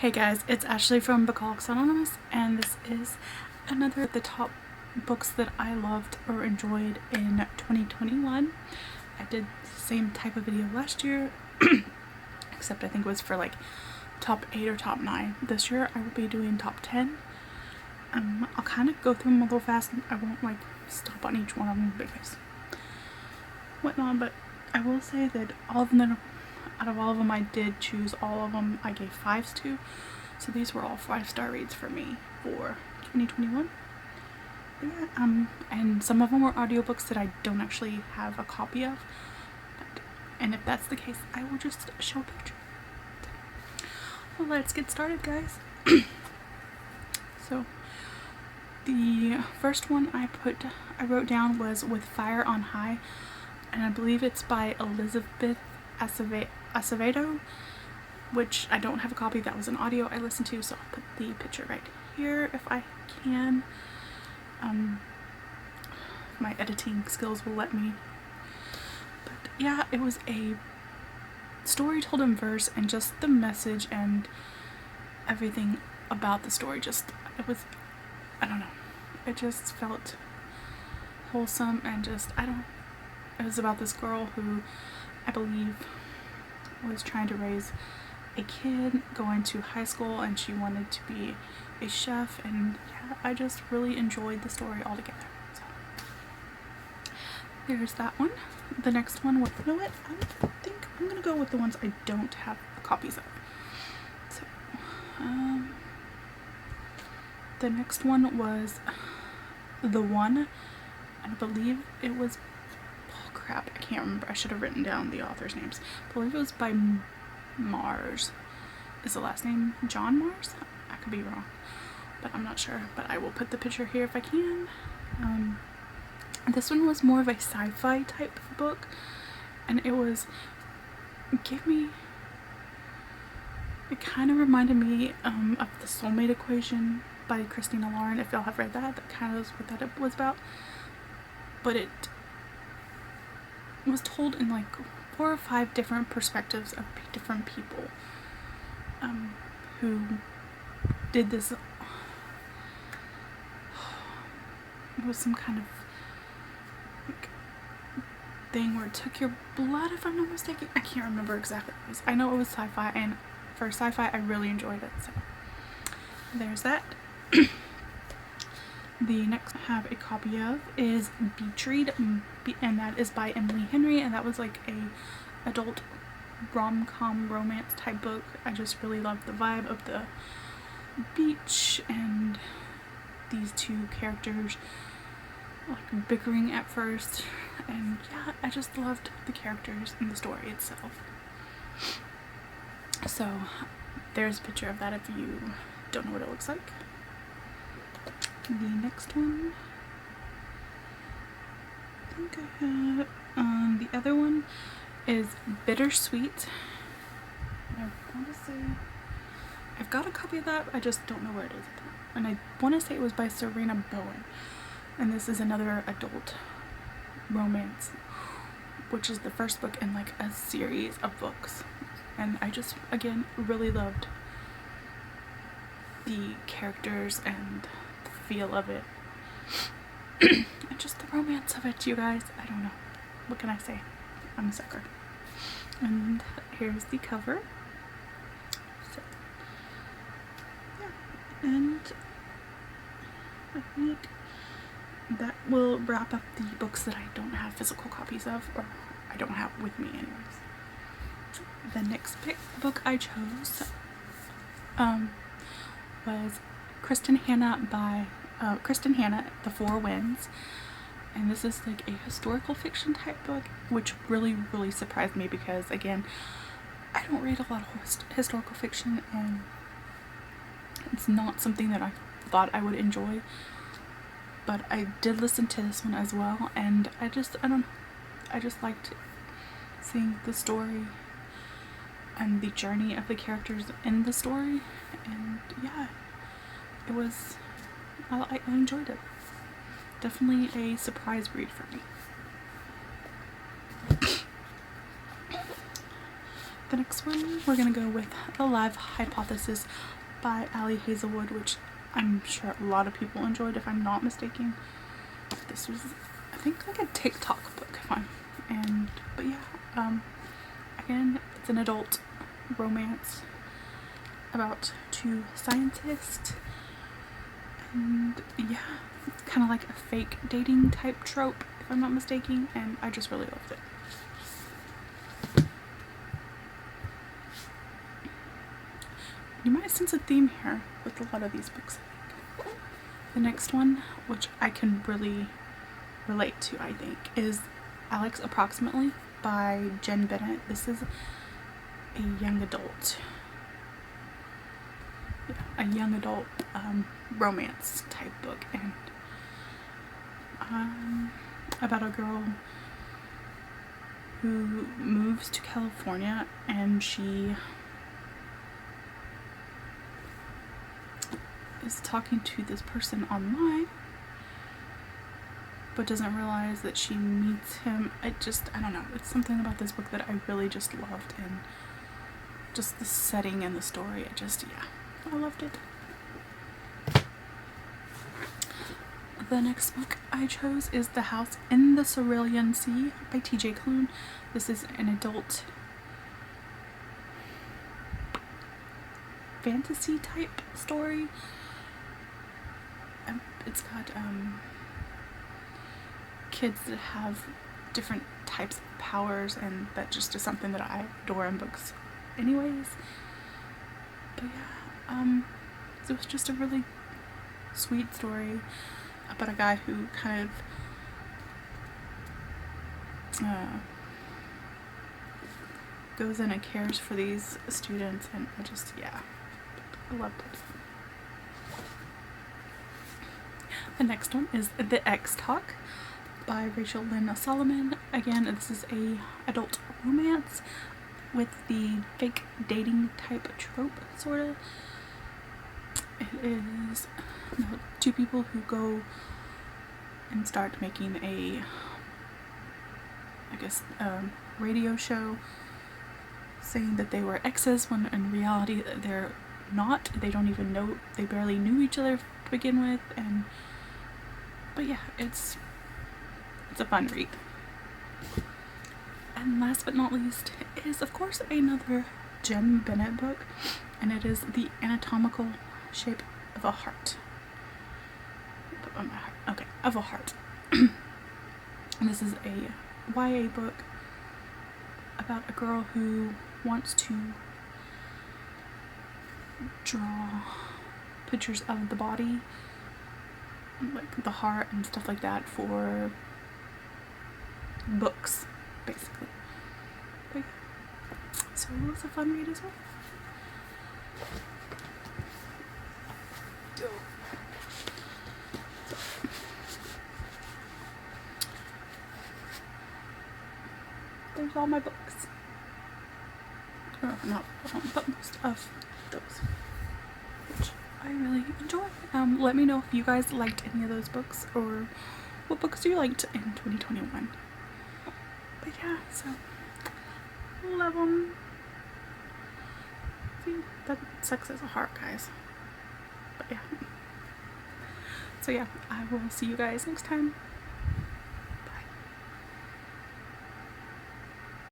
Hey guys, it's Ashley from Bookholics Anonymous, and this is another of the top books that I loved or enjoyed in 2021. I did the same type of video last year, except I think it was for like top 8 or top 9. This year I will be doing top 10. I'll kind of go through them a little fast. I won't like stop on each one of them because whatnot, but I will say that all of them, out of all of them, I did choose all of them. I gave 5s to, so these were all 5-star reads for me for 2021. Yeah, and some of them were audiobooks that I don't actually have a copy of, and if that's the case, I will just show a picture. Well, let's get started, guys. So the first one I wrote down was With Fire on High, and I believe it's by Elizabeth Acevedo, which I don't have a copy. That was an audio I listened to, so I'll put the picture right here if I can. My editing skills will let me. But yeah, it was a story told in verse, and just the message and everything about the story, I don't know, it just felt wholesome, and it was about this girl who I believe was trying to raise a kid going to high school, and she wanted to be a chef, and yeah, I just really enjoyed the story altogether. So there's that one. The next one, you know what, I think I'm gonna go with the ones I don't have copies of. So the next one was The One, and I believe it was, oh crap, I can't remember, I should have written down the author's names. I believe it was by Mars. Is the last name John Mars? I could be wrong, but I'm not sure, but I will put the picture here if I can. This one was more of a sci-fi type book, and it kind of reminded me of The Soulmate Equation by Christina Lauren. If y'all have read that, that kind of is what that was about, but it was told in like 4 or 5 different perspectives of different people who did this. It was some kind of like thing where it took your blood, if I'm not mistaken. I can't remember exactly what it was. I know it was sci-fi, and for sci-fi I really enjoyed it, so there's that. The next I have a copy of is Beach Read, and that is by Emily Henry, and that was like a adult rom-com romance type book. I just really loved the vibe of the beach and these 2 characters like bickering at first, and yeah, I just loved the characters and the story itself. So there's a picture of that if you don't know what it looks like. The next one, I think I have, the other one is Bittersweet. I want to say I've got a copy of that, I just don't know where it is, and I want to say it was by Serena Bowen, and this is another adult romance, which is the first book in like a series of books, and I just again really loved the characters and the feel of it and just the romance of it, you guys. I don't know, what can I say, I'm a sucker. And here's the cover. So yeah, and I think that will wrap up the books that I don't have physical copies of, or I don't have with me anyways. The next book I chose was Kristen Hanna by Kristen Hanna, The Four Winds, and this is like a historical fiction type book, which really surprised me because again, I don't read a lot of historical fiction, and it's not something that I thought I would enjoy, but I did listen to this one as well, and I don't know, I just liked seeing the story and the journey of the characters in the story, and yeah, it was, I enjoyed it. Definitely a surprise read for me. The next one, we're gonna go with The Live Hypothesis by Hazelwood, which I'm sure a lot of people enjoyed, if I'm not mistaken. This was, I think, like a TikTok book, but yeah, again, it's an adult romance about two scientists, and yeah, kind of like a fake dating type trope, if I'm not mistaken, and I just really loved it. You might sense a theme here with a lot of these books, I think. The next one, which I can really relate to, I think, is Alex Approximately by Jen Bennett. This is a young adult romance type book, and about a girl who moves to California, and she is talking to this person online, but doesn't realize that she meets him. I don't know, it's something about this book that I really just loved, and just the setting and the story, I loved it. The next book I chose is The House in the Cerulean Sea by T.J. Cloon. This is an adult fantasy type story. It's got kids that have different types of powers, and that just is something that I adore in books anyways. But yeah, it was just a really sweet story about a guy who kind of goes in and cares for these students, and I loved it. The next one is The X Talk by Rachel Lynn Solomon. Again, this is a adult romance with the fake dating type trope, sort of. It is two people who go and start making a radio show saying that they were exes, when in reality they're not. They don't even know, they barely knew each other to begin with, but yeah, it's a fun read. And last but not least is, of course, another Jen Bennett book, and it is The Anatomical Shape of a Heart. Of a Heart. And this is a YA book about a girl who wants to draw pictures of the body, like the heart and stuff like that, for books, basically. But yeah. So it was a fun read as well. There's all my books. Or not all, but most of those, which I really enjoy. Let me know if you guys liked any of those books, or what books you liked in 2021. But yeah, so love them. See, that sucks as a heart, guys. But yeah. So yeah, I will see you guys next time.